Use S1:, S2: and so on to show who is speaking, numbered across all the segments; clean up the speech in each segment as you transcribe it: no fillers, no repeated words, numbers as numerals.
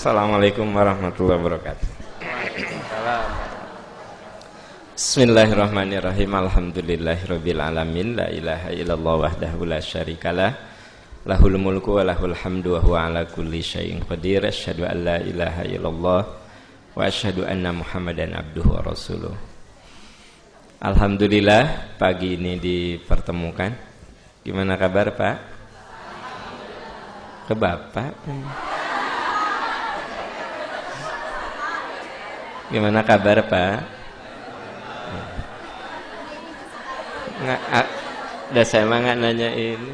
S1: Assalamualaikum warahmatullahi wabarakatuh. Bismillahirrahmanirrahim. Alhamdulillahirabbil alamin. La ilaha illallah wahdahu la syarikalah. Lahul mulku wa lahul hamdu wa huwa ala kulli syai'in qadir. Asyhadu an la ilaha illallah wa asyhadu anna Muhammadan abduhu wa rasuluh. Alhamdulillah pagi ini dipertemukan. Gimana kabar, Pak? Ke Bapak. Gimana kabar, Pak? Udah saya mah nggak nanya ini.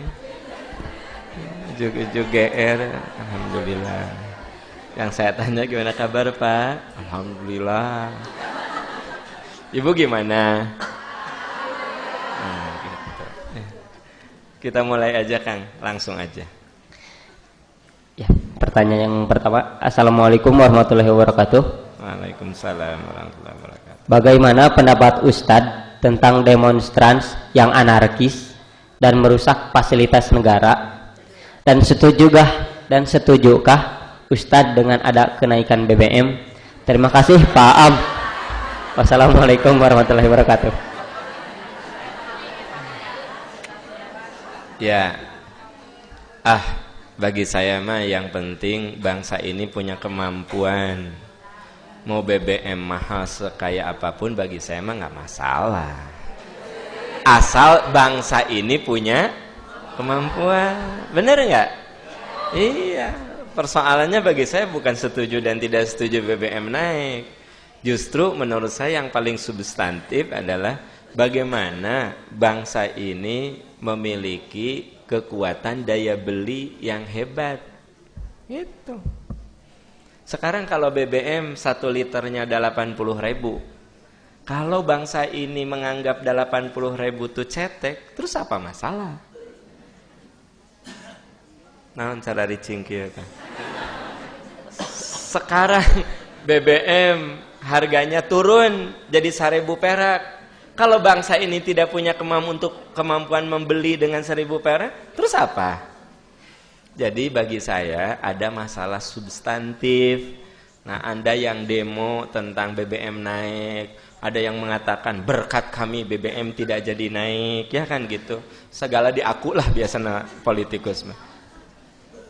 S1: Juga GR. Alhamdulillah. Yang saya tanya gimana kabar, Pak? Alhamdulillah. Ibu gimana? Nah, gitu. Kita mulai aja, Kang. Langsung aja.
S2: Ya, pertanyaan yang pertama. Assalamualaikum warahmatullahi wabarakatuh.
S1: Waalaikumsalam warahmatullahi wabarakatuh.
S2: Bagaimana pendapat Ustadz tentang demonstran yang anarkis dan merusak fasilitas negara? Dan setujukah Ustadz dengan ada kenaikan BBM? Terima kasih, Pak Am. Wassalamualaikum warahmatullahi wabarakatuh.
S1: Ya, bagi saya mah yang penting bangsa ini punya kemampuan. Mau BBM mahal sekaya apapun bagi saya mah nggak masalah. Asal bangsa ini punya kemampuan. Bener nggak? Iya. Persoalannya bagi saya bukan setuju dan tidak setuju BBM naik. Justru menurut saya yang paling substantif adalah bagaimana bangsa ini memiliki kekuatan daya beli yang hebat. Gitu. Sekarang kalau BBM 1 liternya 80.000, kalau bangsa ini menganggap 80.000 itu cetek, terus apa masalah? Nah, cara dicingkir kan. Sekarang BBM harganya turun jadi 1.000 perak. Kalau bangsa ini tidak punya kemampuan membeli dengan 1.000 perak, terus apa? Jadi bagi saya ada masalah substantif. Nah, Anda yang demo tentang BBM naik, ada yang mengatakan berkat kami BBM tidak jadi naik, ya kan gitu. Segala diaku lah biasanya politikus.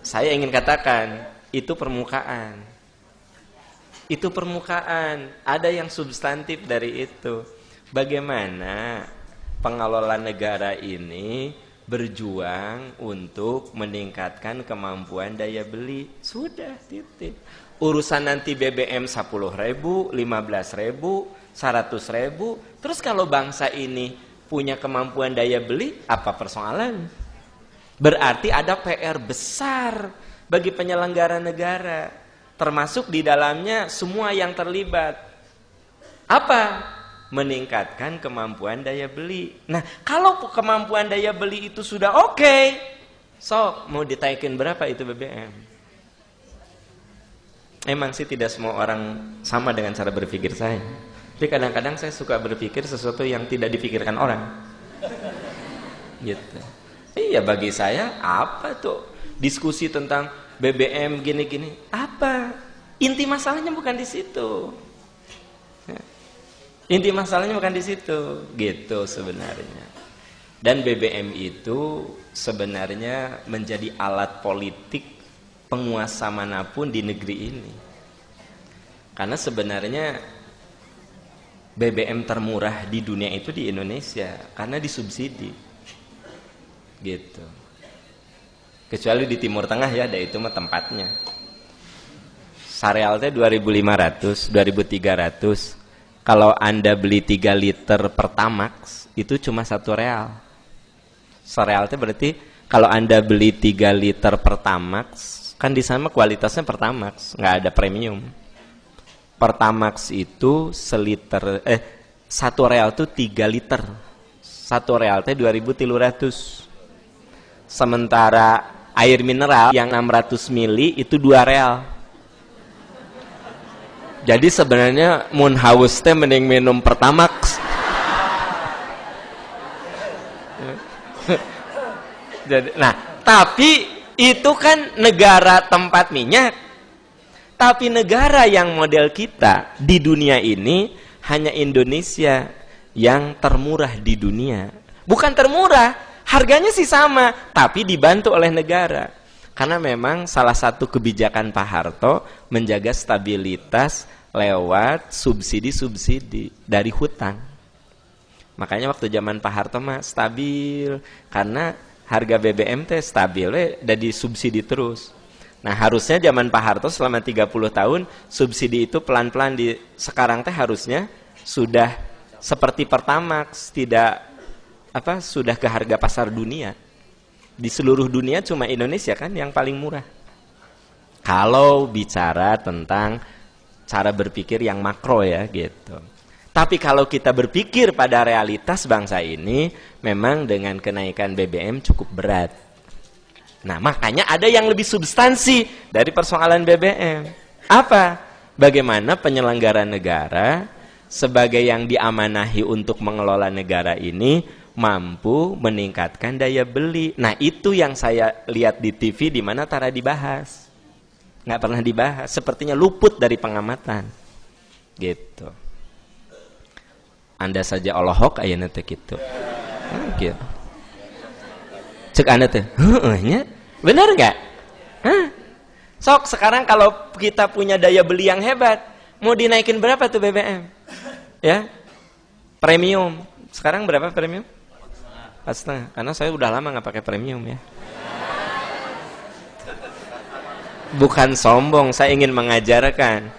S1: Saya ingin katakan itu permukaan. Itu permukaan. Ada yang substantif dari itu. Bagaimana pengelola negara ini berjuang untuk meningkatkan kemampuan daya beli. Sudah, titik. Urusan nanti BBM 10.000, 15.000, 100.000. Terus kalau bangsa ini punya kemampuan daya beli, apa persoalan? Berarti ada PR besar bagi penyelenggara negara. Termasuk di dalamnya semua yang terlibat. Apa? Meningkatkan kemampuan daya beli. Nah, kalau kemampuan daya beli itu sudah oke, sok mau ditaikin berapa itu BBM? Emang sih tidak semua orang sama dengan cara berpikir saya. Tapi kadang-kadang saya suka berpikir sesuatu yang tidak dipikirkan orang. Gitu. Iya, bagi saya apa tuh diskusi tentang BBM gini-gini? Apa? Inti masalahnya bukan di situ. Inti masalahnya bukan di situ, gitu sebenarnya. Dan BBM itu sebenarnya menjadi alat politik penguasa manapun di negeri ini. Karena sebenarnya BBM termurah di dunia itu di Indonesia karena disubsidi. Gitu. Kecuali di Timur Tengah ya, ada itu mah tempatnya. Sareal teh 2.500, 2.300. Kalau Anda beli 3 liter Pertamax itu cuma 1 real. Sereal itu berarti kalau Anda beli 3 liter Pertamax, kan di sana kualitasnya Pertamax, nggak ada premium. Pertamax itu 1 real itu 3 liter. 1 real itu 2.300. Sementara air mineral yang 600 mili itu 2 real. Jadi sebenarnya mun haus teh mending minum Pertamax. Jadi, nah, tapi itu kan negara tempat minyak. Tapi negara yang model kita di dunia ini hanya Indonesia yang termurah di dunia. Bukan termurah, harganya sih sama, tapi dibantu oleh negara. Karena memang salah satu kebijakan Pak Harto menjaga stabilitas lewat subsidi-subsidi dari hutang. Makanya waktu zaman Pak Harto mah stabil, karena harga BBM teh stabil, udah disubsidi terus. Nah harusnya zaman Pak Harto selama 30 tahun subsidi itu pelan-pelan sekarang teh harusnya sudah seperti Pertamax, tidak sudah ke harga pasar dunia. Di seluruh dunia cuma Indonesia kan yang paling murah. Kalau bicara tentang cara berpikir yang makro ya gitu. Tapi kalau kita berpikir pada realitas bangsa ini, memang dengan kenaikan BBM cukup berat. Nah makanya ada yang lebih substansi dari persoalan BBM. Apa? Bagaimana penyelenggara negara sebagai yang diamanahi untuk mengelola negara ini mampu meningkatkan daya beli. Nah itu yang saya lihat di TV di mana tara dibahas. Nggak pernah dibahas, sepertinya luput dari pengamatan. Gitu. Anda saja Allahok ayeuna teh kitu. Gitu. Cek Anda teh, nya benar nggak? Sok sekarang kalau kita punya daya beli yang hebat, mau dinaikin berapa tuh BBM? Ya, premium. Sekarang berapa premium? 4,5. Karena saya udah lama nggak pakai premium ya. Bukan sombong, saya ingin mengajarkan.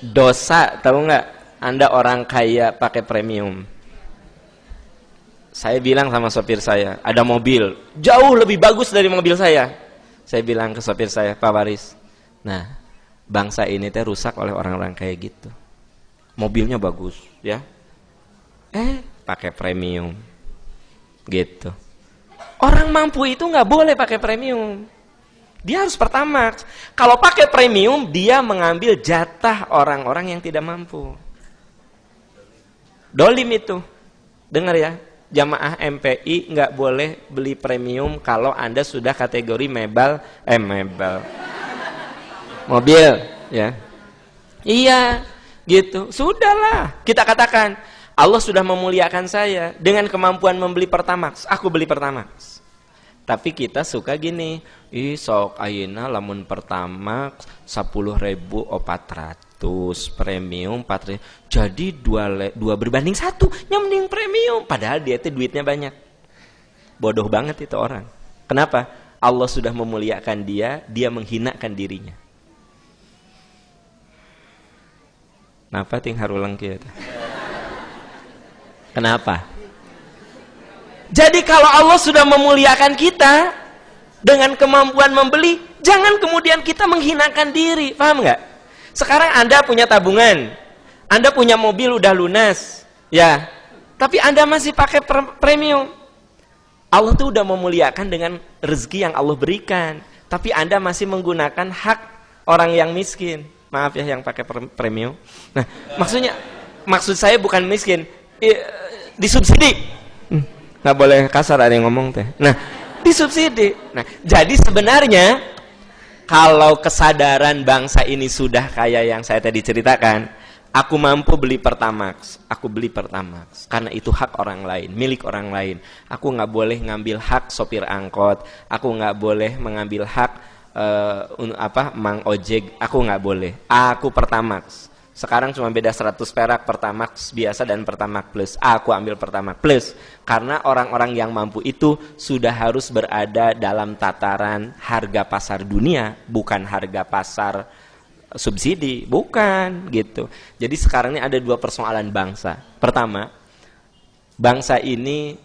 S1: Dosa, tahu nggak? Anda orang kaya pakai premium. Saya bilang sama sopir saya, ada mobil jauh lebih bagus dari mobil saya. Saya bilang ke sopir saya, Pak Waris, nah bangsa ini teh rusak oleh orang-orang kayak gitu. Mobilnya bagus, ya. Pakai premium. Gitu. Orang mampu itu nggak boleh pakai premium. Dia harus Pertamax. Kalau pakai premium, dia mengambil jatah orang-orang yang tidak mampu. Dolim itu. Dengar ya, jamaah MPI nggak boleh beli premium kalau Anda sudah kategori mobil, ya. Iya, gitu. Sudahlah, kita katakan Allah sudah memuliakan saya dengan kemampuan membeli Pertamax. Aku beli Pertamax. Tapi kita suka gini, sok ayeuna lamun Pertamax 10.400, premium 4.000. Jadi 2 berbanding 1, mending premium. Padahal dia itu duitnya banyak. Bodoh banget itu orang. Kenapa? Allah sudah memuliakan dia menghinakan dirinya. Napa ting harulang kieu teh? Kenapa? Jadi kalau Allah sudah memuliakan kita dengan kemampuan membeli, jangan kemudian kita menghinakan diri, paham nggak? Sekarang Anda punya tabungan, Anda punya mobil udah lunas, ya, tapi Anda masih pakai premium. Allah tuh udah memuliakan dengan rezeki yang Allah berikan, tapi Anda masih menggunakan hak orang yang miskin. Maaf ya yang pakai premium. Nah, maksud saya bukan miskin. Disubsidi, nggak boleh kasar ada yang ngomong teh. Nah, disubsidi. Nah, jadi sebenarnya kalau kesadaran bangsa ini sudah kayak yang saya tadi ceritakan, aku mampu beli Pertamax, aku beli Pertamax karena itu hak orang lain, milik orang lain. Aku nggak boleh ngambil hak sopir angkot, aku nggak boleh mengambil hak mang ojek, aku nggak boleh. Aku Pertamax. Sekarang cuma beda 100 perak Pertamax biasa dan Pertamax Plus. Aku ambil Pertamax Plus karena orang-orang yang mampu itu sudah harus berada dalam tataran harga pasar dunia, bukan harga pasar subsidi, bukan gitu. Jadi sekarang ini ada 2 persoalan bangsa. Pertama, bangsa ini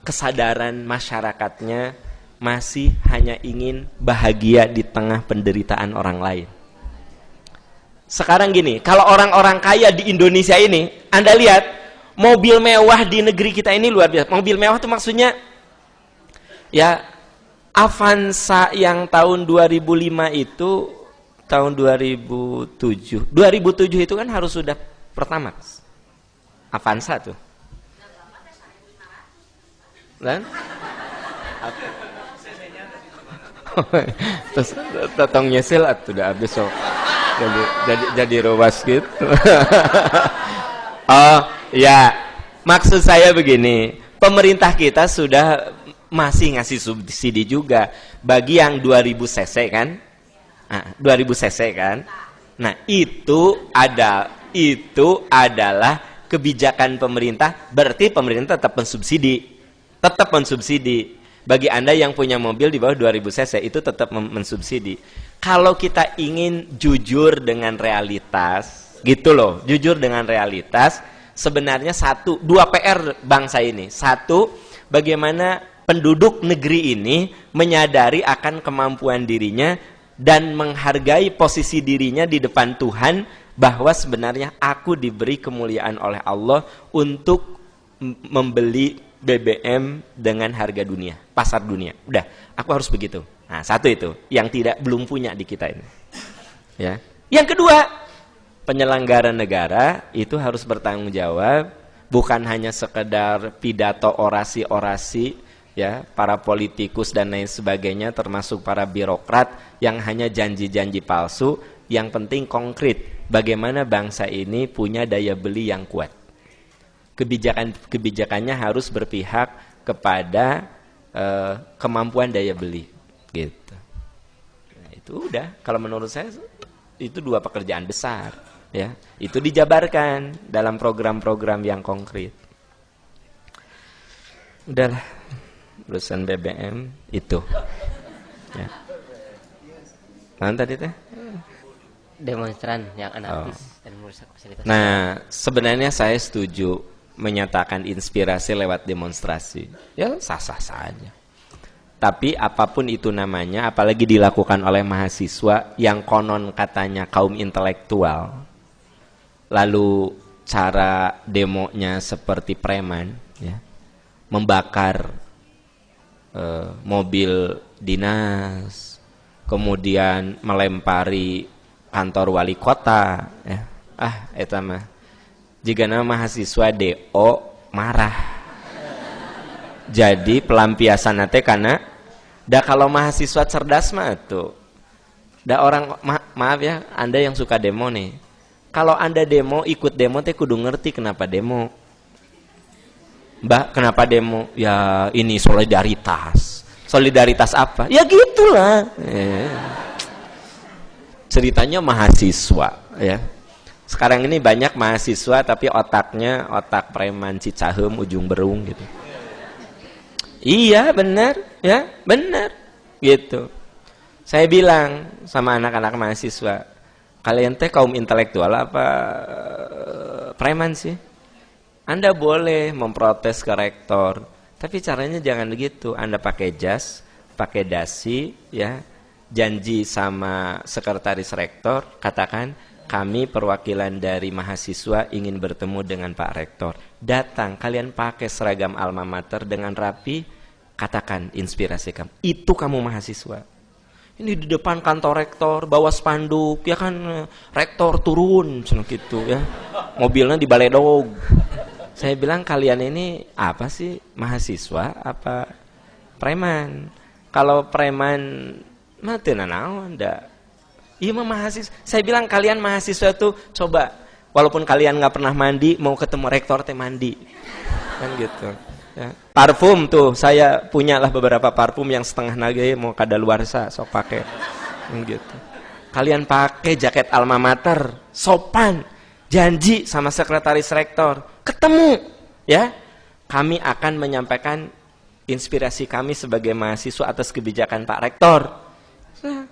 S1: kesadaran masyarakatnya masih hanya ingin bahagia di tengah penderitaan orang lain. Sekarang gini, kalau orang-orang kaya di Indonesia ini, Anda lihat, mobil mewah di negeri kita ini luar biasa. Mobil mewah itu maksudnya, ya, Avanza yang tahun 2005 itu, tahun 2007. 2007 itu kan harus sudah Pertamax. Avanza tuh. Dan? Terus totong nyesil udah habis so. Jadi ruas gitu. Oh, ya. Maksud saya begini, pemerintah kita sudah masih ngasih subsidi juga bagi yang 2000 cc kan? Nah, 2000 cc kan? Nah, itu adalah kebijakan pemerintah, berarti pemerintah tetap mensubsidi. Tetap mensubsidi. Bagi Anda yang punya mobil di bawah 2000 cc itu tetap mensubsidi. Kalau kita ingin jujur dengan realitas, gitu loh, jujur dengan realitas, sebenarnya dua PR bangsa ini. Satu, bagaimana penduduk negeri ini menyadari akan kemampuan dirinya dan menghargai posisi dirinya di depan Tuhan, bahwa sebenarnya aku diberi kemuliaan oleh Allah untuk membeli BBM dengan harga dunia, pasar dunia. Udah, aku harus begitu. Nah, satu itu yang belum punya di kita ini. Ya. Yang kedua, penyelenggara negara itu harus bertanggung jawab, bukan hanya sekedar pidato orasi-orasi, ya, para politikus dan lain sebagainya, termasuk para birokrat yang hanya janji-janji palsu. Yang penting konkret, bagaimana bangsa ini punya daya beli yang kuat. Kebijakannya harus berpihak kepada kemampuan daya beli, gitu. Nah, itu udah, kalau menurut saya itu dua pekerjaan besar, ya. Itu dijabarkan dalam program-program yang konkret. Udahlah, urusan BBM itu. Ya. Mana tadi teh?
S2: Demonstran yang anarkis dan merusak fasilitas.
S1: Nah, sebenarnya saya setuju menyatakan inspirasi lewat demonstrasi. Ya, sah-sah saja. Tapi apapun itu namanya, apalagi dilakukan oleh mahasiswa yang konon katanya kaum intelektual, lalu cara demonya seperti preman, ya, membakar mobil dinas, kemudian melempari kantor wali kota, ya. Eta mah jika nama mahasiswa DO marah. Jadi pelampiasan nate karena kalau mahasiswa cerdas mah tuh. Orang maaf ya, Anda yang suka demo nih. Kalau Anda demo, ikut demo teh kudu ngerti kenapa demo. Mbak, kenapa demo? Ya ini solidaritas. Solidaritas apa? Ya gitulah. Ceritanya mahasiswa, ya. Sekarang ini banyak mahasiswa tapi otaknya otak preman Cicahem ujung berung gitu. Iya benar, ya benar, gitu. Saya bilang sama anak-anak mahasiswa, kalian teh kaum intelektual apa preman sih? Anda boleh memprotes ke rektor, tapi caranya jangan begitu. Anda pakai jas, pakai dasi, ya, janji sama sekretaris rektor, katakan kami perwakilan dari mahasiswa ingin bertemu dengan Pak Rektor. Datang, kalian pakai seragam alma mater dengan rapi, katakan inspirasi kamu. Itu kamu mahasiswa. Ini di depan kantor rektor, bawa spanduk, ya kan, rektor turun, gitu ya. Mobilnya di baledog. Saya bilang kalian ini apa sih, mahasiswa apa preman? Kalau preman mati nanaon ndak. Iya mahasiswa. Saya bilang kalian mahasiswa tuh coba, walaupun kalian nggak pernah mandi, mau ketemu rektor teh mandi, kan gitu. Ya. Parfum tuh saya punya lah beberapa parfum yang setengah nage mau kadaluarsa sok pakai, kan gitu. Kalian pakai jaket alma mater, sopan, janji sama sekretaris rektor, ketemu, ya. Kami akan menyampaikan inspirasi kami sebagai mahasiswa atas kebijakan Pak Rektor. Nah,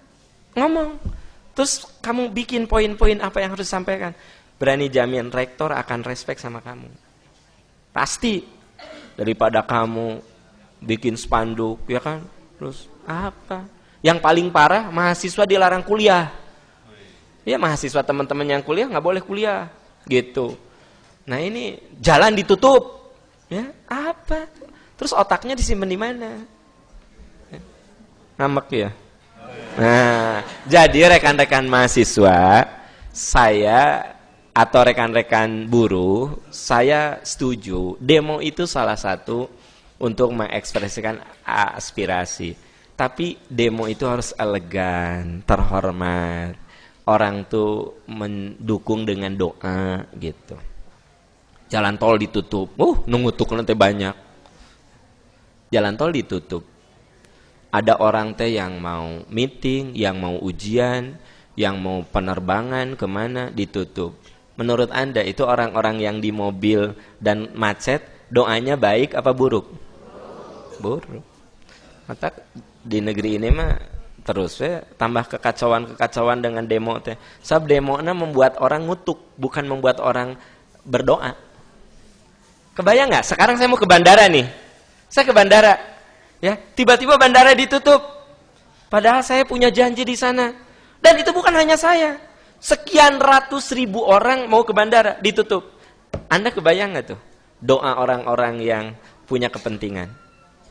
S1: ngomong. Terus kamu bikin poin-poin apa yang harus disampaikan. Berani jamin rektor akan respect sama kamu. Pasti. Daripada kamu bikin spanduk, ya kan? Terus apa? Yang paling parah, mahasiswa dilarang kuliah. Ya mahasiswa teman-teman yang kuliah nggak boleh kuliah. Gitu. Nah ini jalan ditutup. Ya apa? Terus otaknya disimpan di mana? Ngambek ya? Nah, jadi rekan-rekan mahasiswa, saya atau rekan-rekan buruh, saya setuju demo itu salah satu untuk mengekspresikan aspirasi. Tapi demo itu harus elegan, terhormat. Orang tuh mendukung dengan doa gitu. Jalan tol ditutup, nungutuk nanti banyak. Jalan tol ditutup. Ada orang teh yang mau meeting, yang mau ujian, yang mau penerbangan kemana ditutup. Menurut Anda itu orang-orang yang di mobil dan macet, doanya baik apa buruk? Buruk. Maka di negeri ini mah terus ya tambah kekacauan dengan demo teh. Sebab demo-nya membuat orang ngutuk, bukan membuat orang berdoa. Kebayang nggak? Sekarang saya mau ke bandara nih. Saya ke bandara, ya tiba-tiba bandara ditutup. Padahal saya punya janji di sana. Dan itu bukan hanya saya. Sekian ratus ribu orang mau ke bandara ditutup. Anda kebayang nggak tuh? Doa orang-orang yang punya kepentingan.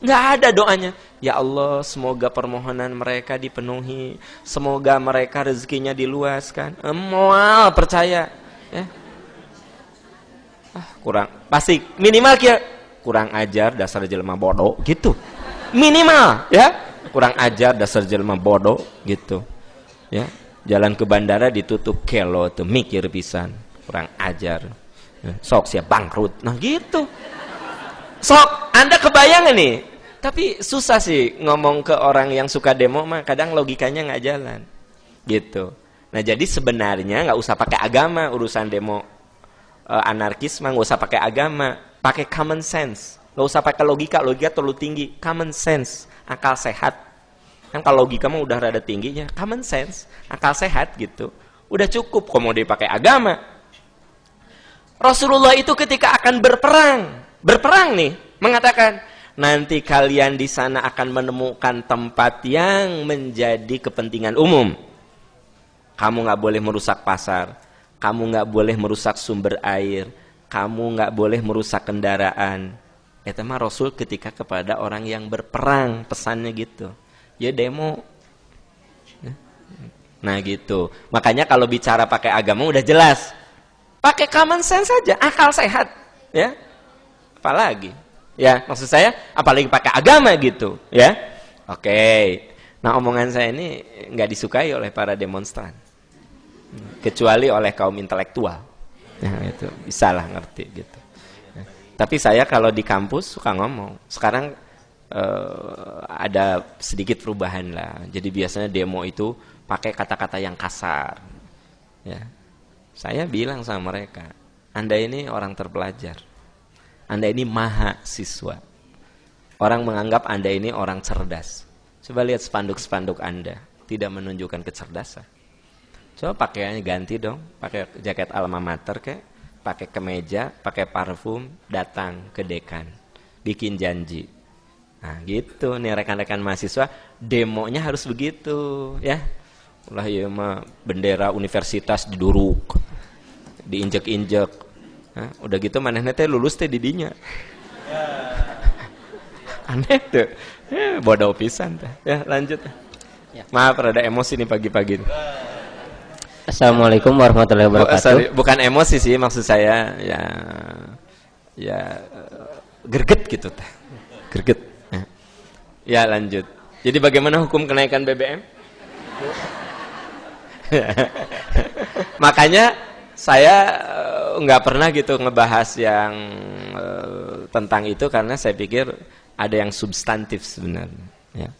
S1: Nggak ada doanya. Ya Allah, semoga permohonan mereka dipenuhi. Semoga mereka rezekinya diluaskan. Mual percaya. Ya. Kurang. Pasti minimal kurang ajar dasar jelema bodoh gitu. Minimal ya. Kurang ajar dasar jelema bodoh gitu. Ya. Jalan ke bandara ditutup kelo tuh mikir pisan. Kurang ajar. Sok siap bangkrut. Nah gitu. Sok Anda kebayang nih. Tapi susah sih ngomong ke orang yang suka demo mah kadang logikanya nggak jalan. Gitu. Nah jadi sebenarnya nggak usah pakai agama urusan demo anarkis mah nggak usah pakai agama, pakai common sense. Nggak usah pakai logika terlalu tinggi. Common sense, akal sehat. Kan kalau logika mah udah rada tingginya, common sense, akal sehat gitu. Udah cukup kok mau dipakai agama. Rasulullah itu ketika akan berperang nih, mengatakan, nanti kalian di sana akan menemukan tempat yang menjadi kepentingan umum. Kamu nggak boleh merusak pasar, kamu nggak boleh merusak sumber air, kamu nggak boleh merusak kendaraan. Itu mah Rasul ketika kepada orang yang berperang, pesannya gitu. Ya demo. Nah gitu. Makanya kalau bicara pakai agama udah jelas. Pakai common sense saja, akal sehat. Ya. Apalagi? Ya, maksud saya apalagi pakai agama gitu, ya. Oke. Nah, omongan saya ini nggak disukai oleh para demonstran. Kecuali oleh kaum intelektual. Nah, itu bisalah ngerti gitu. Tapi saya kalau di kampus suka ngomong. Sekarang ada sedikit perubahan lah. Jadi biasanya demo itu pakai kata-kata yang kasar. Ya. Saya bilang sama mereka, Anda ini orang terpelajar. Anda ini mahasiswa. Orang menganggap Anda ini orang cerdas. Coba lihat spanduk-spanduk Anda, tidak menunjukkan kecerdasan. Coba pakaiannya ganti dong, pakai jaket alma mater kek, pakai kemeja, pakai parfum, datang ke dekan, bikin janji. Nah gitu nih rekan-rekan mahasiswa, demonya harus begitu ya. Ulah ya mah bendera universitas diduruk, diinjek-injek. Nah, udah gitu manehna teh lulus teh di dinya. Aneh tuh. Bodoh pisan teh. Ya, lanjut. Ya. Maaf rada emosi nih pagi-pagi.
S2: Assalamualaikum warahmatullahi wabarakatuh.
S1: Bukan emosi sih maksud saya ya greget gitu teh. Greget. Ya lanjut. Jadi bagaimana hukum kenaikan BBM? Makanya saya nggak pernah gitu ngebahas yang tentang itu karena saya pikir ada yang substantif sebenarnya. Ya.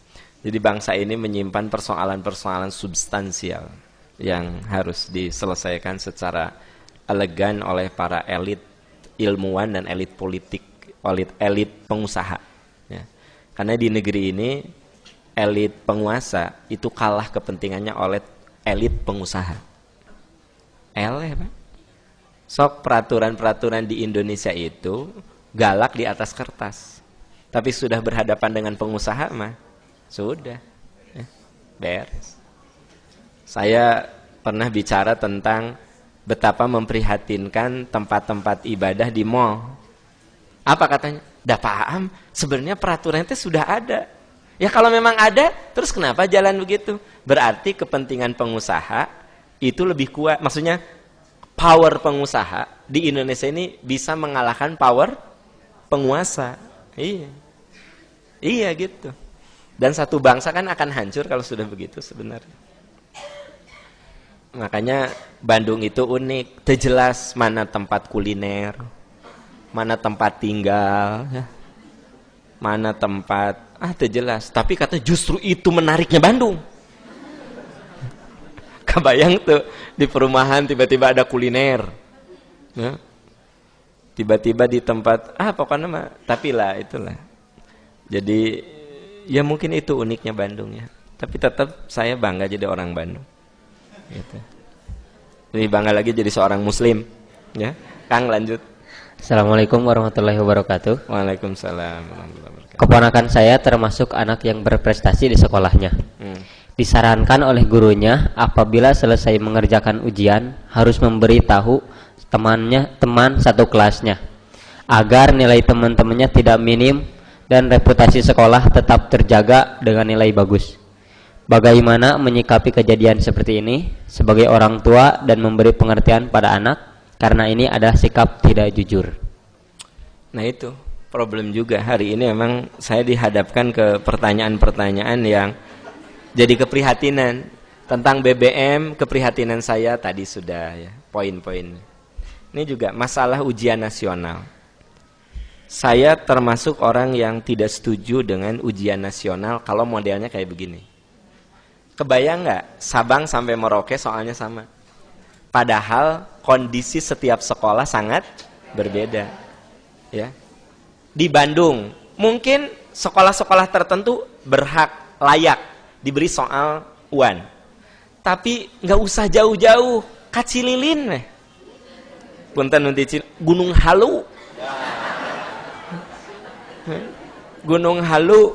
S1: Jadi bangsa ini menyimpan persoalan-persoalan substansial yang harus diselesaikan secara elegan oleh para elit ilmuwan dan elit politik, elit pengusaha. Ya. Karena di negeri ini elit penguasa itu kalah kepentingannya oleh elit pengusaha. Pak. Sok peraturan-peraturan di Indonesia itu galak di atas kertas. Tapi sudah berhadapan dengan pengusaha mah sudah beres. Saya pernah bicara tentang betapa memprihatinkan tempat-tempat ibadah di mall. Apa katanya? Dah paham, sebenarnya peraturan itu sudah ada. Ya kalau memang ada, terus kenapa jalan begitu? Berarti kepentingan pengusaha itu lebih kuat. Maksudnya power pengusaha di Indonesia ini bisa mengalahkan power penguasa. Iya gitu. Dan satu bangsa kan akan hancur kalau sudah begitu sebenarnya. Makanya Bandung itu unik, terjelas mana tempat kuliner, mana tempat tinggal, ya. Mana tempat, terjelas. Tapi kata justru itu menariknya Bandung. Kebayang tuh di perumahan tiba-tiba ada kuliner, ya. Tiba-tiba di tempat, pokoknya mah, tapi lah itulah. Jadi ya mungkin itu uniknya Bandung ya. Tapi tetap saya bangga jadi orang Bandung. Gitu. Lebih bangga lagi jadi seorang Muslim, ya. Kang lanjut.
S2: Assalamualaikum warahmatullahi wabarakatuh.
S1: Waalaikumsalam warahmatullahi wabarakatuh.
S2: Keponakan saya termasuk anak yang berprestasi di sekolahnya. Disarankan oleh gurunya apabila selesai mengerjakan ujian harus memberitahu teman satu kelasnya agar nilai teman-temannya tidak minim dan reputasi sekolah tetap terjaga dengan nilai bagus. Bagaimana menyikapi kejadian seperti ini sebagai orang tua dan memberi pengertian pada anak karena ini adalah sikap tidak jujur.
S1: Nah itu problem juga hari ini. Memang saya dihadapkan ke pertanyaan-pertanyaan yang jadi keprihatinan. Tentang BBM, keprihatinan saya tadi sudah ya, poin-poin. Ini juga masalah ujian nasional. Saya termasuk orang yang tidak setuju dengan ujian nasional kalau modelnya kayak begini. Kebayang nggak Sabang sampai Merauke soalnya sama. Padahal kondisi setiap sekolah sangat berbeda. Ya. Di Bandung mungkin sekolah-sekolah tertentu berhak layak diberi soal UAN. Tapi nggak usah jauh-jauh, Kacililin nih. Punten nanti Gunung Halu. Gunung Halu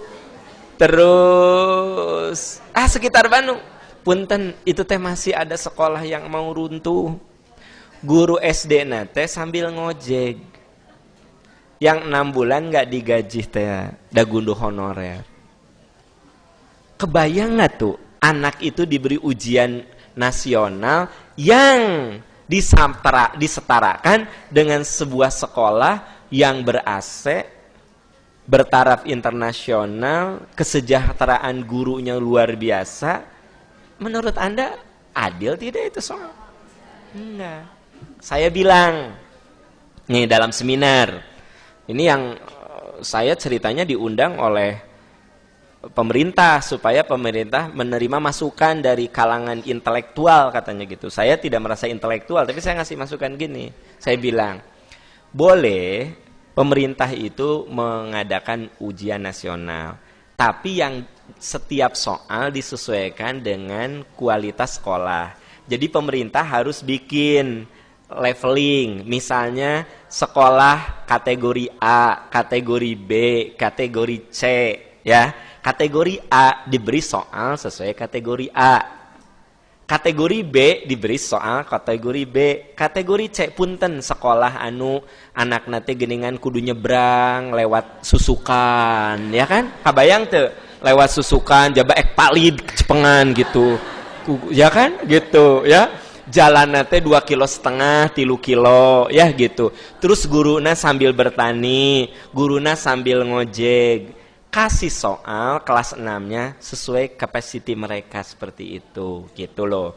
S1: terus sekitar Bandung. Punten itu teh masih ada sekolah yang mau runtuh. Guru SD nate sambil ngojek. Yang 6 bulan nggak digaji teh, dagunduh honorer. Kebayang nggak tuh anak itu diberi ujian nasional yang disetarakan dengan sebuah sekolah yang ber-AC, bertaraf internasional, kesejahteraan gurunya luar biasa. Menurut Anda adil tidak itu soal? Enggak. Saya bilang nih dalam seminar ini yang saya ceritanya diundang oleh pemerintah supaya pemerintah menerima masukan dari kalangan intelektual katanya gitu. Saya tidak merasa intelektual tapi saya ngasih masukan gini. Saya bilang, boleh pemerintah itu mengadakan ujian nasional, tapi yang setiap soal disesuaikan dengan kualitas sekolah. Jadi pemerintah harus bikin leveling, misalnya sekolah kategori A, kategori B, kategori C, ya. Kategori A diberi soal sesuai kategori A. Kategori B diberi soal kategori B. Kategori C punten sekolah anu anak nate geningan kudu nyebrang lewat susukan, ya kan? Kabayang tuh lewat susukan jaba ek palid cepengan gitu. Ya kan? Gitu, ya. Jalan nate 2,5 kilo, 3 kilo, ya gitu. Terus guruna sambil bertani, guruna sambil ngojek. Kasih soal kelas 6-nya sesuai kapasiti mereka seperti itu, gitu loh.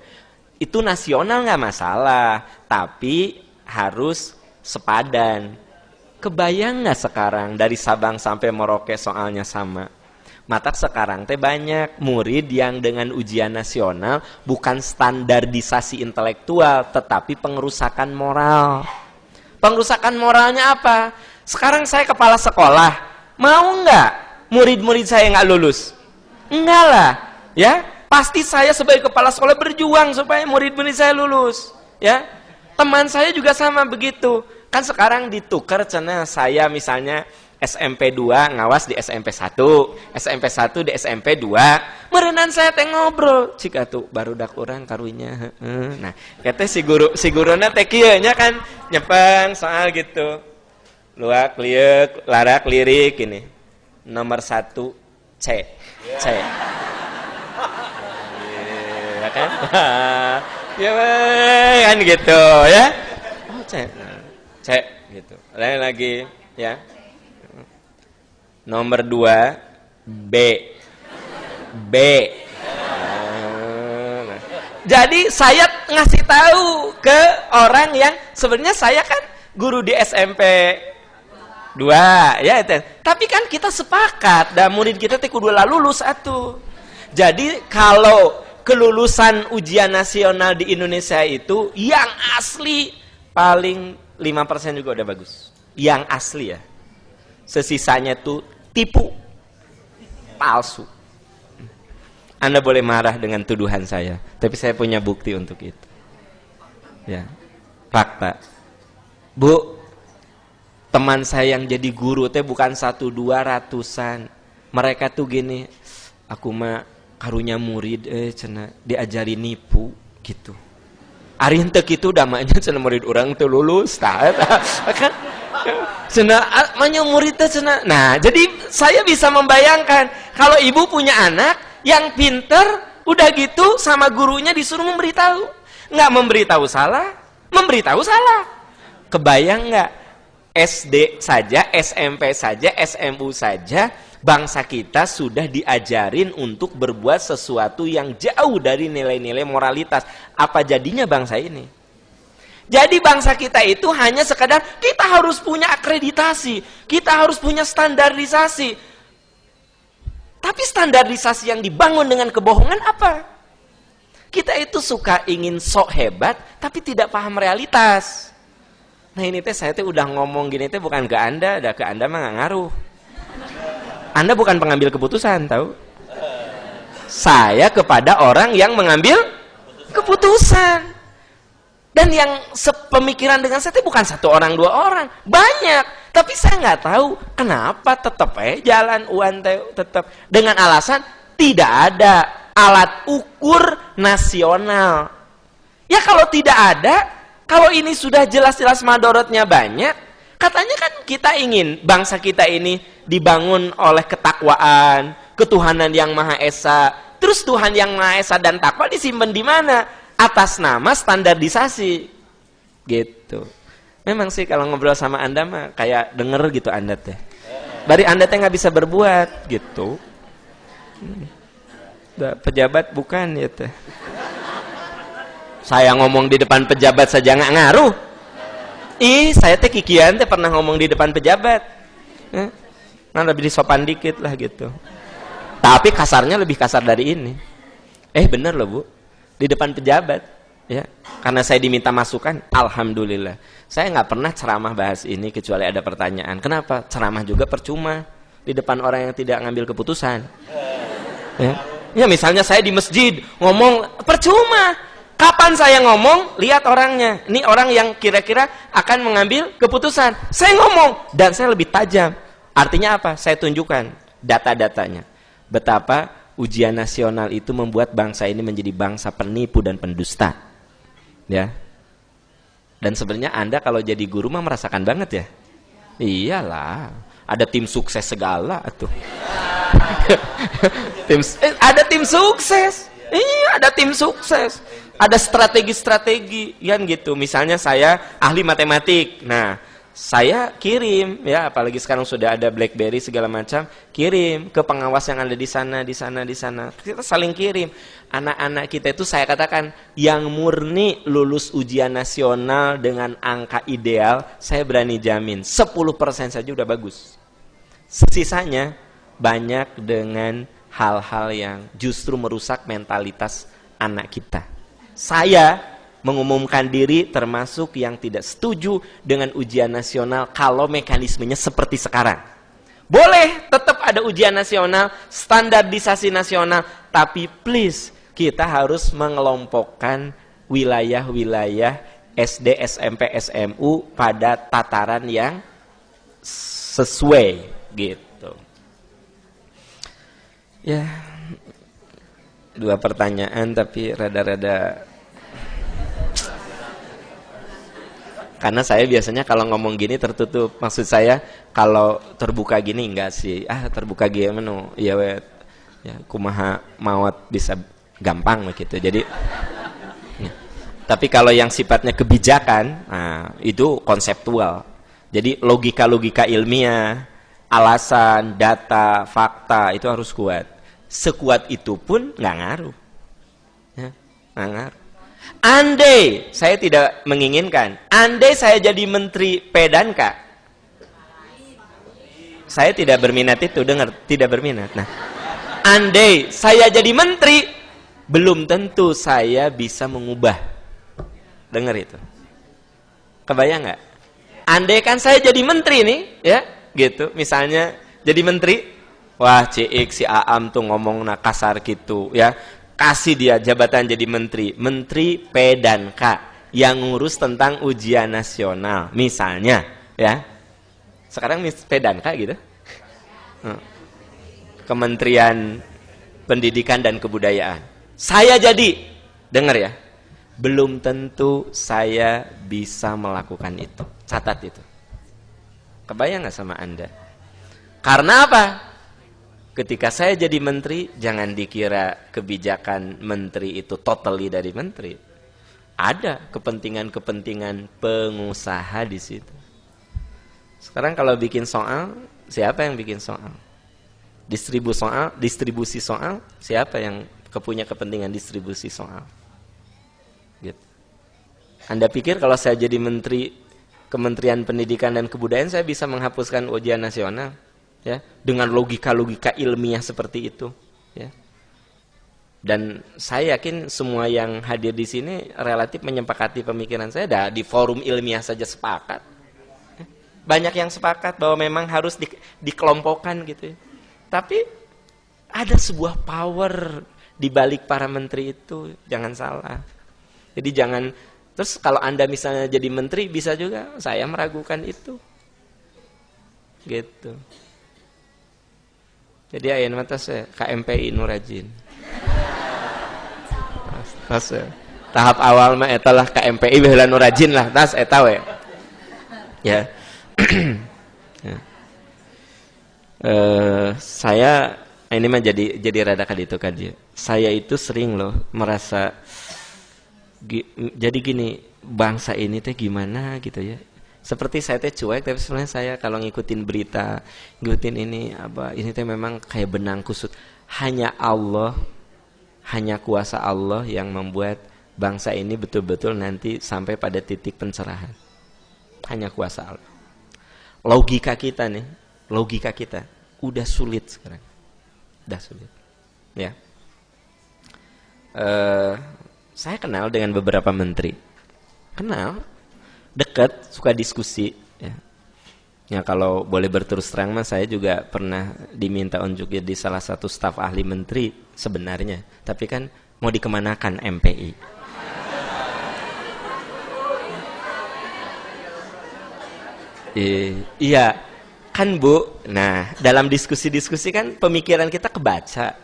S1: Itu nasional nggak masalah, tapi harus sepadan. Kebayang nggak sekarang dari Sabang sampai Merauke soalnya sama? Mata sekarang teh banyak murid yang dengan ujian nasional bukan standarisasi intelektual, tetapi pengerusakan moral. Pengerusakan moralnya apa? Sekarang saya kepala sekolah, mau nggak murid-murid saya nggak lulus? Enggak lah, ya. Pasti saya sebagai kepala sekolah berjuang supaya murid-murid saya lulus, ya. Teman saya juga sama begitu. Kan sekarang ditukar cenah saya misalnya SMP 2 ngawas di SMP 1, SMP 1 di SMP 2. Merenan saya teh ngobrol, cik atuh barudak urang karunya. Nah, kata si guruna teh kieu nya kan nyepeng soal gitu. Luak liuk, larak lirik ini. Nomor 1 C. C. Ya kan? Ya kan gitu ya. Oh, C. C gitu. Lain lagi ya. Nomor 2 B. B. Jadi saya ngasih tahu ke orang yang sebenarnya saya kan guru di SMP 2 ya itu. Tapi kan kita sepakat dan murid kita kudu lulus satu. Jadi kalau kelulusan ujian nasional di Indonesia itu yang asli paling 5% juga udah bagus. Yang asli ya. Sesisanya tuh tipu, palsu. Anda boleh marah dengan tuduhan saya, tapi saya punya bukti untuk itu. Ya, fakta. Bu, teman saya yang jadi guru teh bukan 1, 2 ratusan. Mereka tuh gini, aku mah karunya murid, cenah diajari nipu gitu. Ari henteu kitu damanya cenah murid orang teu lulus, tah kan? Cenah manya murid teh cenah. Nah, jadi saya bisa membayangkan kalau ibu punya anak yang pinter, udah gitu sama gurunya disuruh memberitahu. Nggak memberitahu salah, memberitahu salah. Kebayang nggak? SD saja, SMP saja, SMU saja, bangsa kita sudah diajarin untuk berbuat sesuatu yang jauh dari nilai-nilai moralitas. Apa jadinya bangsa ini? Jadi bangsa kita itu hanya sekadar kita harus punya akreditasi, kita harus punya standarisasi. Tapi standarisasi yang dibangun dengan kebohongan apa? Kita itu suka ingin sok hebat, tapi tidak paham realitas. Nah ini teh saya teh udah ngomong gini teh bukan ke Anda, ke Anda mah nggak ngaruh. Anda bukan pengambil keputusan, tahu? Saya kepada orang yang mengambil keputusan. Dan yang sepemikiran dengan saya teh bukan 1 orang 2 orang, banyak. Tapi saya nggak tahu kenapa tetap jalan UAN tetap dengan alasan tidak ada alat ukur nasional. Ya kalau tidak ada, kalau ini sudah jelas-jelas madorotnya banyak, katanya kan kita ingin bangsa kita ini dibangun oleh ketakwaan, ketuhanan yang Maha Esa. Terus Tuhan yang Maha Esa dan takwa disimpan di mana? Atas nama standarisasi. Gitu. Memang sih kalau ngobrol sama Anda mah kayak denger gitu Anda teh. Bari Anda teh nggak bisa berbuat gitu. Pejabat bukan ya teh. Saya ngomong di depan pejabat saja nggak ngaruh. Saya teh kikian teh pernah ngomong di depan pejabat. Nah lebih disopan dikit lah gitu. Tapi kasarnya lebih kasar dari ini. Bener loh Bu. Di depan pejabat. Ya, karena saya diminta masukan, alhamdulillah. Saya nggak pernah ceramah bahas ini kecuali ada pertanyaan. Kenapa? Ceramah juga percuma di depan orang yang tidak ngambil keputusan. Ya misalnya saya di masjid ngomong percuma. Kapan saya ngomong? Lihat orangnya. Ini orang yang kira-kira akan mengambil keputusan. Saya ngomong dan saya lebih tajam. Artinya apa? Saya tunjukkan data-datanya. Betapa ujian nasional itu membuat bangsa ini menjadi bangsa penipu dan pendusta. Ya, dan sebenarnya Anda kalau jadi guru mah merasakan banget ya. Iyalah, ada tim sukses segala tuh. Ada tim sukses. Iya, ada tim sukses. Ada strategi-strategi, kan gitu. Misalnya saya ahli matematik. Nah, saya kirim ya, apalagi sekarang sudah ada BlackBerry segala macam, kirim ke pengawas yang ada di sana. Kita saling kirim. Anak-anak kita itu saya katakan yang murni lulus ujian nasional dengan angka ideal, saya berani jamin 10% saja udah bagus. Sisanya banyak dengan hal-hal yang justru merusak mentalitas anak kita. Saya mengumumkan diri termasuk yang tidak setuju dengan ujian nasional kalau mekanismenya seperti sekarang. Boleh tetap ada ujian nasional, standarisasi nasional, tapi please kita harus mengelompokkan wilayah-wilayah SD, SMP, SMU pada tataran yang sesuai gitu. Ya, 2 pertanyaan tapi rada-rada. Karena saya biasanya kalau ngomong gini tertutup. Maksud saya kalau terbuka gini enggak sih. Terbuka gimana? Ya kumaha mawat bisa gampang begitu. Jadi tapi kalau yang sifatnya kebijakan, itu konseptual. Jadi logika-logika ilmiah, alasan, data, fakta itu harus kuat. sekuat itu pun nggak ngaruh. Ya, nggak ngaruh. Andai saya tidak menginginkan, andai saya jadi menteri P dan K, saya tidak berminat itu, dengar, tidak berminat. Nah, andai saya jadi menteri, belum tentu saya bisa mengubah. Dengar itu. Kebayang nggak? Andai kan saya jadi menteri nih, ya, gitu. Misalnya jadi menteri, wah CX si Aam tuh ngomong kasar gitu, ya. Kasih dia jabatan jadi menteri, menteri P dan K yang ngurus tentang ujian nasional, misalnya, ya. Sekarang P dan K gitu. Kementerian Pendidikan dan Kebudayaan. Saya jadi, dengar ya, belum tentu saya bisa melakukan itu. Catat itu. Kebayang nggak sama Anda? Karena apa? Ketika saya jadi menteri, jangan dikira kebijakan menteri itu totally dari menteri. Ada kepentingan-kepentingan pengusaha di situ. Sekarang kalau bikin soal, siapa yang bikin soal? Distribusi soal, siapa yang punya kepentingan distribusi soal? Gitu. Anda pikir kalau saya jadi menteri Kementerian Pendidikan dan Kebudayaan, saya bisa menghapuskan ujian nasional? Ya, dengan logika-logika ilmiah seperti itu, ya. Dan saya yakin semua yang hadir di sini relatif menyepakati pemikiran saya. Di forum ilmiah saja sepakat. Banyak yang sepakat bahwa memang harus dikelompokkan gitu, ya. Tapi ada sebuah power di balik para menteri itu, jangan salah. Jadi jangan, terus kalau Anda misalnya jadi menteri, bisa juga saya meragukan itu, gitu. Jadi ayeuna mah tos KMPI nu rajin. Tas tahap awal mah eta lah KMPI baheula nu rajin lah, tas eta we. Ya. Ya. Saya ini mah jadi rada kaditu kadieu. Saya itu sering loh merasa jadi gini, bangsa ini teh gimana gitu ya. Seperti saya teh cuek, tapi sebenarnya saya kalau ngikutin berita, ngikutin ini teh memang kayak benang kusut. Hanya Allah, hanya kuasa Allah yang membuat bangsa ini betul-betul nanti sampai pada titik pencerahan. Hanya kuasa Allah. Logika kita udah sulit sekarang. Udah sulit. Ya. Saya kenal dengan beberapa menteri. Kenal. Dekat, suka diskusi, ya. Ya kalau boleh berterus terang mas, saya juga pernah diminta untuk jadi salah satu staf ahli menteri sebenarnya, tapi kan mau dikemanakan MPI. Iya, kan Bu. Nah, dalam diskusi-diskusi kan pemikiran kita kebaca.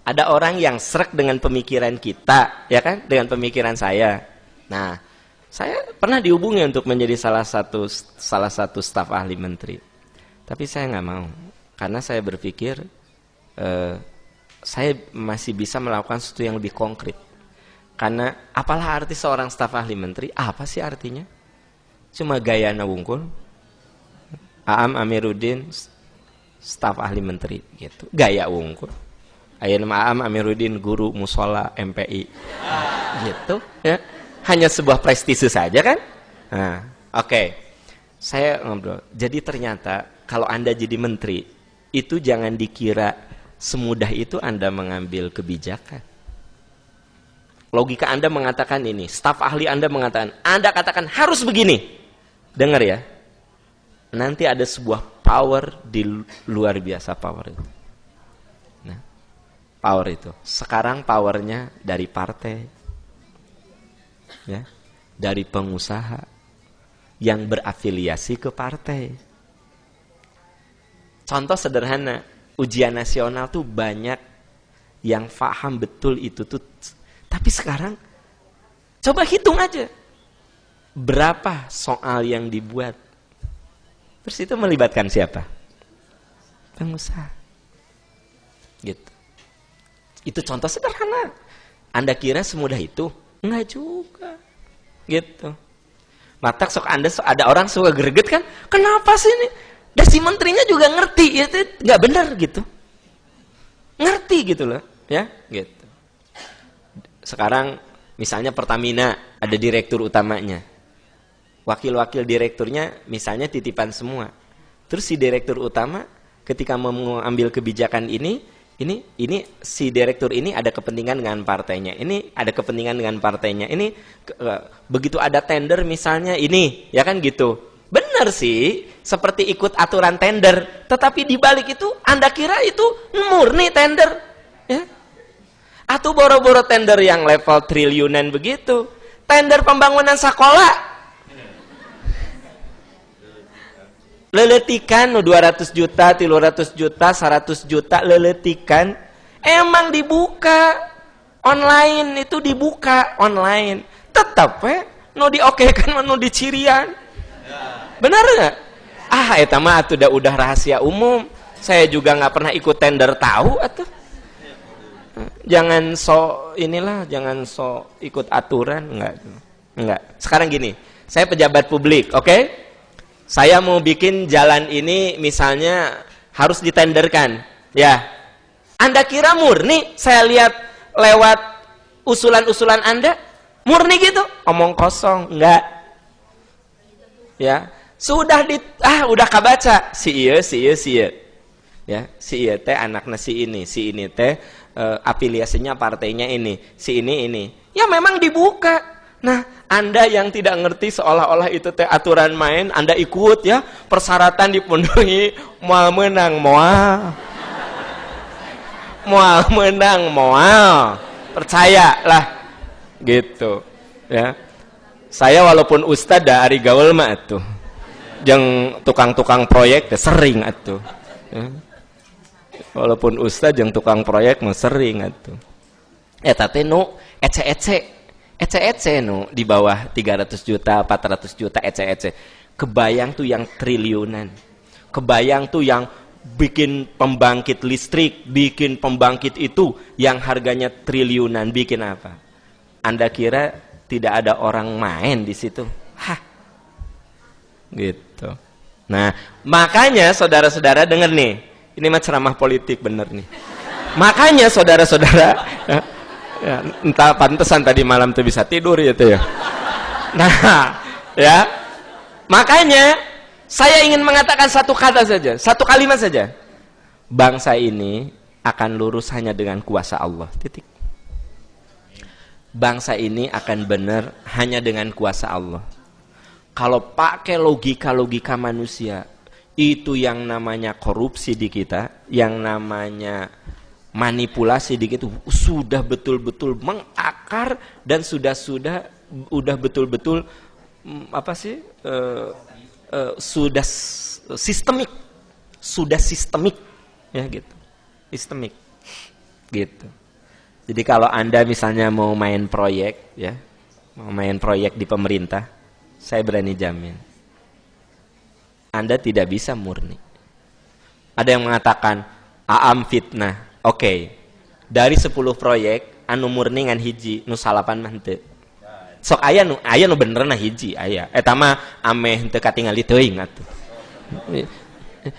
S1: Ada orang yang srek dengan pemikiran kita, ya kan, dengan pemikiran saya. Nah. Saya pernah dihubungi untuk menjadi salah satu staf ahli menteri, tapi saya nggak mau karena saya berpikir saya masih bisa melakukan sesuatu yang lebih konkret. Karena apalah arti seorang staf ahli menteri? Apa sih artinya? Cuma gaya wungkul. Aam Amiruddin staf ahli menteri gitu, gaya wungkul. Ayeuna Aam Amiruddin guru musola MPI gitu, ya. Hanya sebuah prestise saja kan? Nah, oke. Saya ngobrol. Jadi ternyata kalau Anda jadi menteri, itu jangan dikira semudah itu Anda mengambil kebijakan. Logika Anda mengatakan ini, staf ahli Anda mengatakan, Anda katakan harus begini. Dengar ya. Nanti ada sebuah power di luar biasa power itu. Nah, power itu. Sekarang powernya dari partai. Ya, dari pengusaha yang berafiliasi ke partai. Contoh sederhana, ujian nasional tuh banyak yang paham betul itu tuh. Tapi sekarang coba hitung aja berapa soal yang dibuat. Terus itu melibatkan siapa? Pengusaha. Gitu. Itu contoh sederhana. Anda kira semudah itu? Enggak juga, gitu. Matak sok Anda ada orang suka greget kan? Kenapa sih ini? Dan si menterinya juga ngerti, itu nggak benar gitu. ngerti gitu loh, ya, gitu. Sekarang misalnya Pertamina ada direktur utamanya, wakil-wakil direkturnya misalnya titipan semua. Terus si direktur utama ketika mengambil kebijakan ini si direktur ini ada kepentingan dengan partainya, ini ada kepentingan dengan partainya, ini begitu ada tender misalnya ini, ya kan gitu. Benar sih, seperti ikut aturan tender, tetapi di balik itu Anda kira itu murni tender, ya? Atau boro-boro tender yang level triliunan begitu, tender pembangunan sekolah, leletikan 200 juta, 300 juta, 100 juta, leletikan, emang dibuka online, itu dibuka online, tetap no diokekan, no dicirian, benar nggak? Eta mah udah rahasia umum, saya juga nggak pernah ikut tender tahu atuh. Jangan jangan ikut aturan, enggak. Sekarang gini, saya pejabat publik, oke? Saya mau bikin jalan ini misalnya harus ditenderkan, ya. Anda kira murni? Saya lihat lewat usulan-usulan Anda, murni gitu? Omong kosong, enggak. Ya, udah kabaca si iya. Ya, si iya teh anaknya si ini teh afiliasinya partainya ini, si ini. Ya memang dibuka. Nah, Anda yang tidak ngerti seolah-olah itu teh aturan main, Anda ikut ya, persyaratan dipenuhi, moal menang moal. Moal menang moal. Percayalah. Gitu, ya. Saya walaupun ustad da ari gaul mah atuh. Jeung tukang-tukang proyek teh sering atuh. Ya. Walaupun ustad yang tukang proyek mah sering atuh. Eta teh nu ece nu di bawah 300 juta, 400 juta ece. Kebayang tuh yang triliunan. Kebayang tuh yang bikin pembangkit listrik, bikin pembangkit itu yang harganya triliunan, bikin apa? Anda kira tidak ada orang main di situ? Hah. Gitu. Nah, makanya saudara-saudara dengar nih. Ini mah ceramah politik bener nih. Makanya saudara-saudara, ya, entah pantesan tadi malam tuh bisa tidur ya tuh ya. Nah, ya. Makanya saya ingin mengatakan satu kata saja, satu kalimat saja. Bangsa ini akan lurus hanya dengan kuasa Allah. Titik. Bangsa ini akan benar hanya dengan kuasa Allah. Kalau pakai logika manusia, itu yang namanya korupsi di kita, yang namanya manipulasi di kita sudah betul-betul mengakar dan sudah betul-betul sudah sistemik ya gitu. Sistemik. Gitu. Jadi kalau Anda misalnya mau main proyek ya, mau main proyek di pemerintah, saya berani jamin Anda tidak bisa murni. Ada yang mengatakan aam fitnah. Oke. Dari 10 proyek anu murni ngan hiji, nu salapan mah henteu. Sok aya nu bener na hiji aya. Eta mah ameh henteu katingali teuing atuh.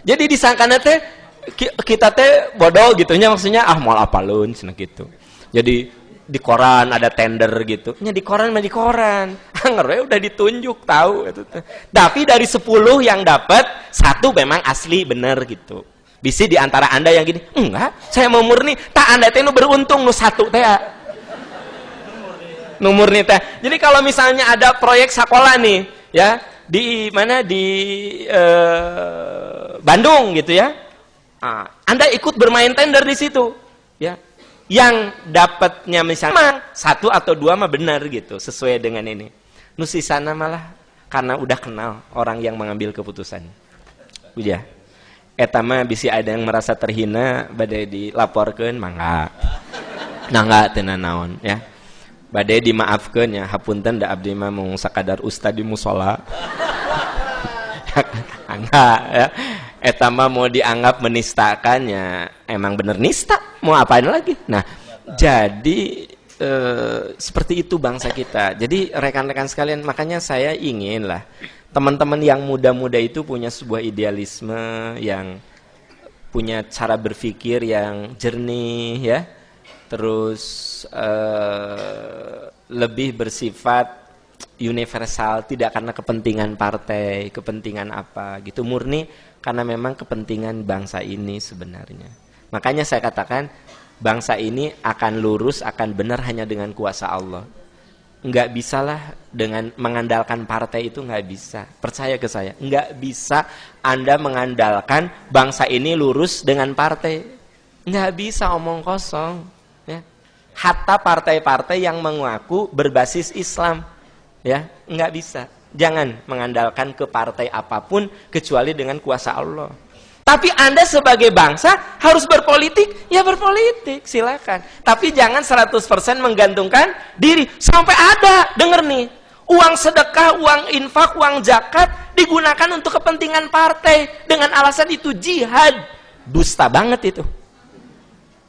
S1: Jadi disangkana teh kita teh bodoh gitunya, maksudnya moal apaleun cenah gitu. Jadi di koran ada tender gitu. Nya di koran mah di koran. Anger udah ditunjuk tahu itu. Tapi dari 10 yang dapat, 1 memang asli bener gitu. Bisa di antara Anda yang gini, enggak, saya mau murni. Tak Anda teh nu beruntung nu 1 teh. Nu murni teh. Jadi kalau misalnya ada proyek sekolah nih, ya, di mana di Bandung gitu ya. Anda ikut bermain tender di situ, ya. Yang dapatnya misalnya 1 atau 2 mah benar gitu, sesuai dengan ini. Nu sisana malah karena udah kenal orang yang mengambil keputusan. Udah. Eta mah bisi ada yang merasa terhina badai dilaporkeun mangga. Nah enggak teu naon ya. Badai dimaafkeun ya, hapunten da abdi mah mung sakadar ustad di mushola. Enggak ya. Eta mah mau dianggap menistakan ya, emang bener nista, mau apain lagi. Nah, jadi seperti itu bangsa kita. Jadi rekan-rekan sekalian, makanya saya ingin lah teman-teman yang muda-muda itu punya sebuah idealisme yang punya cara berpikir yang jernih ya, terus lebih bersifat universal, tidak karena kepentingan partai, kepentingan apa gitu, murni karena memang kepentingan bangsa ini sebenarnya. Makanya saya katakan bangsa ini akan lurus, akan benar hanya dengan kuasa Allah. Nggak bisalah dengan mengandalkan partai, itu nggak bisa. Percaya ke saya, nggak bisa Anda mengandalkan bangsa ini lurus dengan partai. Nggak bisa, omong kosong. Ya. Hatta partai-partai yang mengaku berbasis Islam, ya nggak bisa. Jangan mengandalkan ke partai apapun kecuali dengan kuasa Allah. Tapi Anda sebagai bangsa harus berpolitik, ya berpolitik, silakan. Tapi jangan 100% menggantungkan diri. Sampai ada, denger nih, uang sedekah, uang infak, uang zakat digunakan untuk kepentingan partai dengan alasan itu jihad. Dusta banget itu.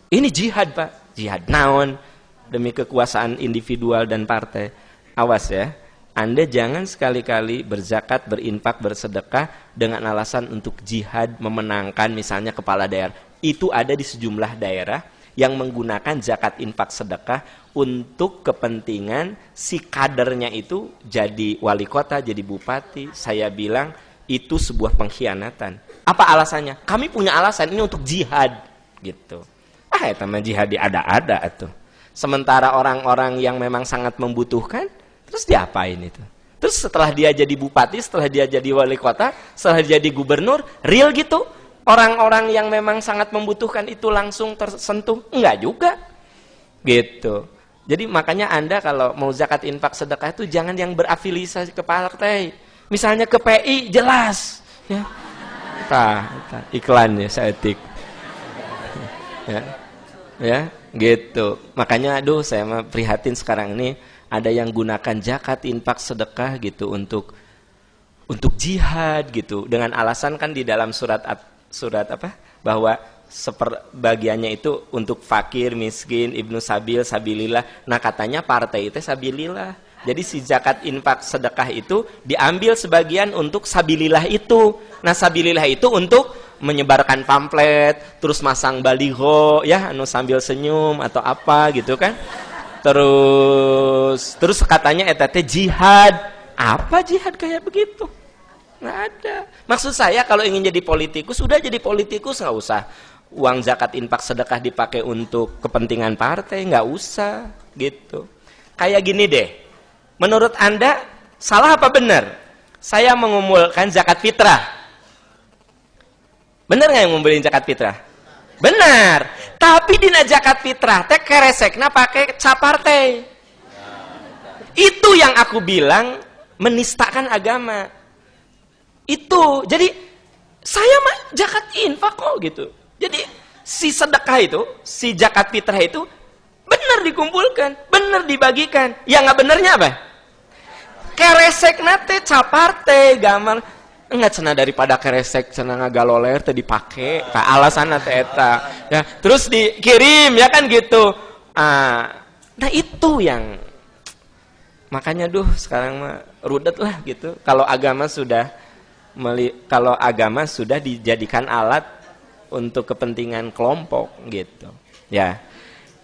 S1: Ini jihad, Pak. Jihad naon demi kekuasaan individual dan partai. Awas ya. Anda jangan sekali-kali berzakat, berinfak, bersedekah dengan alasan untuk jihad, memenangkan misalnya kepala daerah. Itu ada di sejumlah daerah yang menggunakan zakat, infak, sedekah untuk kepentingan si kadernya itu jadi wali kota, jadi bupati. Saya bilang itu sebuah pengkhianatan. Apa alasannya? Kami punya alasan ini untuk jihad gitu. Itu mah jihad ada-ada tuh. Sementara orang-orang yang memang sangat membutuhkan, terus diapain itu? Terus setelah dia jadi bupati, setelah dia jadi wali kota, setelah dia jadi gubernur, real gitu? Orang-orang yang memang sangat membutuhkan itu langsung tersentuh? Enggak juga. Gitu. Jadi makanya Anda kalau mau zakat, infak, sedekah itu jangan yang berafiliasi ke partai. Misalnya ke PI, jelas. Ya. Iklan ya, seetik. Ya, gitu. Makanya aduh saya prihatin sekarang ini ada yang gunakan zakat, infak, sedekah gitu untuk jihad gitu dengan alasan kan di dalam surat apa bahwa seperbagiannya itu untuk fakir, miskin, ibnu sabil, sabilillah. Nah katanya partai itu sabilillah. Jadi si zakat, infak, sedekah itu diambil sebagian untuk sabilillah itu. Nah sabilillah itu untuk menyebarkan pamflet, terus masang baliho ya anu sambil senyum atau apa gitu kan. Terus katanya etate jihad. Apa jihad kayak begitu? Nggak ada. Maksud saya kalau ingin jadi politikus, sudah jadi politikus, nggak usah uang zakat, infak, sedekah dipakai untuk kepentingan partai, nggak usah gitu. Kayak gini deh. Menurut Anda salah apa benar? Saya mengumpulkan zakat fitrah. Benar nggak yang ngumpulin zakat fitrah? Benar. Tapi dina zakat fitrah teh keresekna pakai cap partai. Itu yang aku bilang menistakan agama. Itu. Jadi saya mah zakat infak kok gitu. Jadi si sedekah itu, si zakat fitrah itu benar dikumpulkan, benar dibagikan. Yang nggak benernya apa? Keresekna teh cap partai, gamar. Enggak cenah daripada keresek cenah ngagaloler teh dipake ka alasanna teh eta ya terus dikirim ya kan gitu. Nah itu yang makanya sekarang mah rudet lah gitu kalau agama sudah dijadikan alat untuk kepentingan kelompok gitu ya.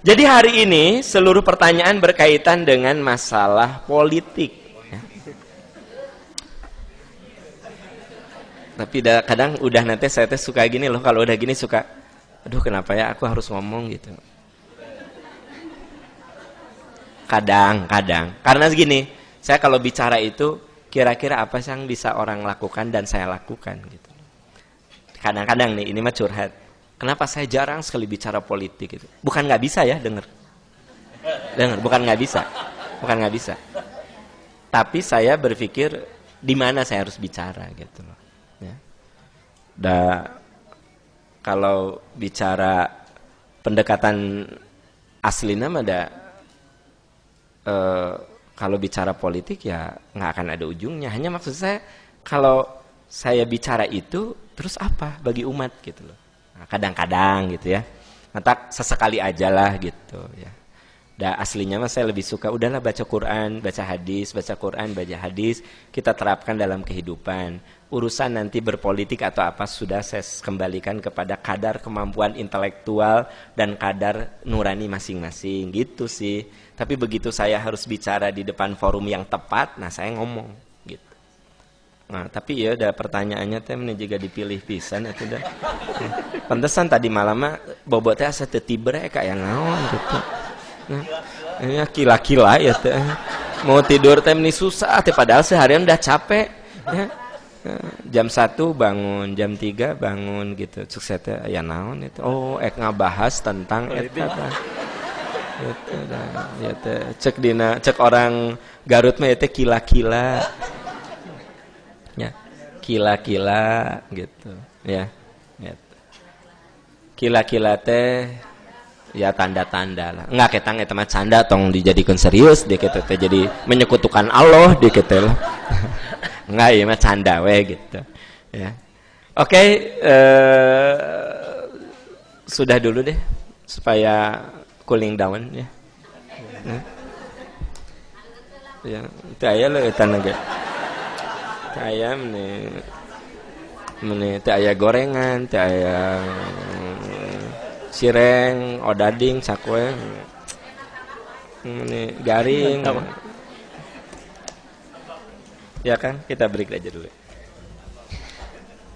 S1: Jadi hari ini seluruh pertanyaan berkaitan dengan masalah politik. Tapi kadang udah nanti saya suka gini loh, kalau udah gini suka, aduh kenapa ya aku harus ngomong gitu. Kadang, karena gini, saya kalau bicara itu kira-kira apa sih yang bisa orang lakukan dan saya lakukan gitu. Kadang-kadang nih, ini mah curhat. Kenapa saya jarang sekali bicara politik gitu? Bukan nggak bisa ya, denger, bukan nggak bisa. Tapi saya berpikir di mana saya harus bicara gitu loh. Ya. Kalau bicara pendekatan aslinya mah kalau bicara politik ya nggak akan ada ujungnya. Hanya maksud saya kalau saya bicara itu terus apa bagi umat gitu loh. Nah, kadang-kadang gitu ya. Mata sesekali aja lah gitu ya. Aslinya mah saya lebih suka udahlah baca Quran, baca hadis, baca Quran, baca hadis, kita terapkan dalam kehidupan. Urusan nanti berpolitik atau apa sudah saya kembalikan kepada kadar kemampuan intelektual dan kadar nurani masing-masing gitu sih. Tapi begitu saya harus bicara di depan forum yang tepat, nah saya ngomong gitu. Nah, tapi ya udah pertanyaannya teh ini juga dipilih pisan itu dah. Pantesan tadi malam mah bobotnya asa teu tibre kayak naon gitu. Nah, ini kila-kila ya teh. Mau tidur teh ini susah teh padahal seharian udah capek ya. Jam 1 bangun, jam 3 bangun gitu. Cuk saya teh aya naon itu. Oh, ngabahas tentang eta tah. Itu dah. Ya teh cek orang Garut mah teh kila-kila. Ya. Kila-kila gitu, ya. Gitu. Kila-kila teh ya tanda-tanda lah. Enggak ketang eta mah canda tong dijadikan serius dia kitu teh jadi menyekutukan Allah dia kitu lah. Enggak ya mah canda we gitu. Ya. Oke, sudah dulu deh supaya cooling down ya. Ya, teu aya leuh eta ge. Teu aya meni teu aya gorengan, teu aya cireng, odading, cakwe, ini garing, ya kan? Kita break aja dulu.